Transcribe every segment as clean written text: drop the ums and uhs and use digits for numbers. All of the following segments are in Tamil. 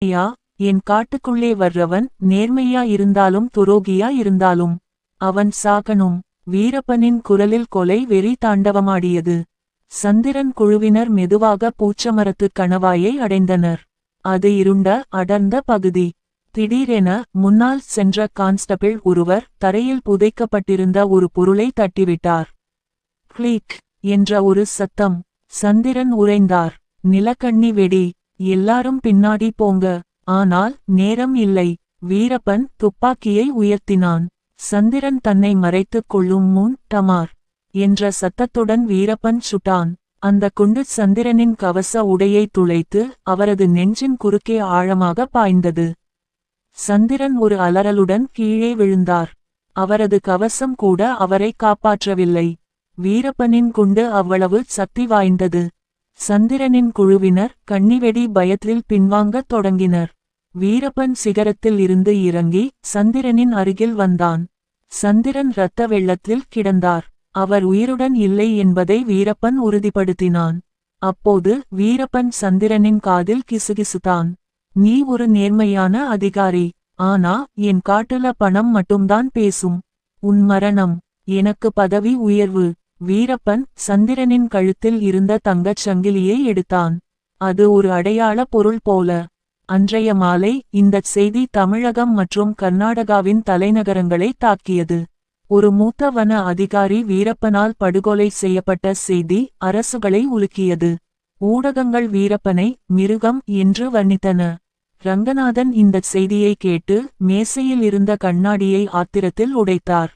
ஐயா, என் காட்டுக்குள்ளே வர்றவன் நேர்மையா இருந்தாலும் துரோகியா இருந்தாலும் அவன் சாகணும். வீரப்பனின் குரலில் கொலை வெறி தாண்டவமாடியது. சந்திரன் குழுவினர் மெதுவாக பூச்சமரத்துக் கணவாயை அடைந்தனர். அது இருண்ட அடர்ந்த பகுதி. திடீரென முன்னால் சென்ற கான்ஸ்டபிள் ஒருவர் தரையில் புதைக்கப்பட்டிருந்த ஒரு பொருளை தட்டிவிட்டார். கிளிக் என்ற ஒரு சத்தம். சந்திரன் உறைந்தார். நிலக்கண்ணி வெடி. எல்லாரும் பின்னாடி போங்க. ஆனால் நேரம் இல்லை. வீரப்பன் துப்பாக்கியை உயர்த்தினான். சந்திரன் தன்னை மறைத்துக் கொள்ளும் முன் டமார் என்ற சத்தத்துடன் வீரப்பன் சுட்டான். அந்த குண்டு சந்திரனின் கவச உடையை துளைத்து அவரது நெஞ்சின் குறுக்கே ஆழமாக பாய்ந்தது. சந்திரன் ஒரு அலறலுடன் கீழே விழுந்தார். அவரது கவசம் கூட அவரை காப்பாற்றவில்லை. வீரப்பனின் குண்டு அவ்வளவு சக்தி வாய்ந்தது. சந்திரனின் குழுவினர் கண்ணிவெடி பயத்தில் பின்வாங்கத் தொடங்கினர். வீரப்பன் சிகரத்தில் இருந்து இறங்கி சந்திரனின் அருகில் வந்தான். சந்திரன் இரத்த வெள்ளத்தில் கிடந்தார். அவர் உயிருடன் இல்லை என்பதை வீரப்பன் உறுதிப்படுத்தினான். அப்போது வீரப்பன் சந்திரனின் காதில் கிசுகிசுத்தான். நீ ஒரு நேர்மையான அதிகாரி. ஆனா என் காட்டுல பணம் மட்டும்தான் பேசும். உன் மரணம் எனக்கு பதவி உயர்வு. வீரப்பன் சந்திரனின் கழுத்தில் இருந்த தங்கச் சங்கிலியை எடுத்தான். அது ஒரு அடையாள பொருள் போல. அன்றைய மாலை இந்தச் செய்தி தமிழகம் மற்றும் கர்நாடகாவின் தலைநகரங்களை தாக்கியது. ஒரு மூத்த வன அதிகாரி வீரப்பனால் படுகொலை செய்யப்பட்ட செய்தி அரசுகளை உலுக்கியது. ஊடகங்கள் வீரப்பனை மிருகம் என்று வர்ணித்தன. ரங்கநாதன் இந்தச் செய்தியை கேட்டு மேசையில் இருந்த கண்ணாடியை ஆத்திரத்தில் உடைத்தார்.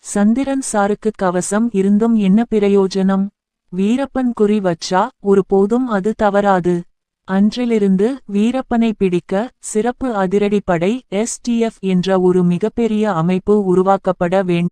சந்திரன் சாருக்கு கவசம் இருந்தும் என்ன பிரயோஜனம்? வீரப்பன் குறி வச்சா ஒரு போதும் அது தவறாது. அன்றிலிருந்து வீரப்பனை பிடிக்க சிறப்பு அதிரடிப்படை STF என்ற ஒரு மிகப்பெரிய அமைப்பு உருவாக்கப்பட வேண்டும்.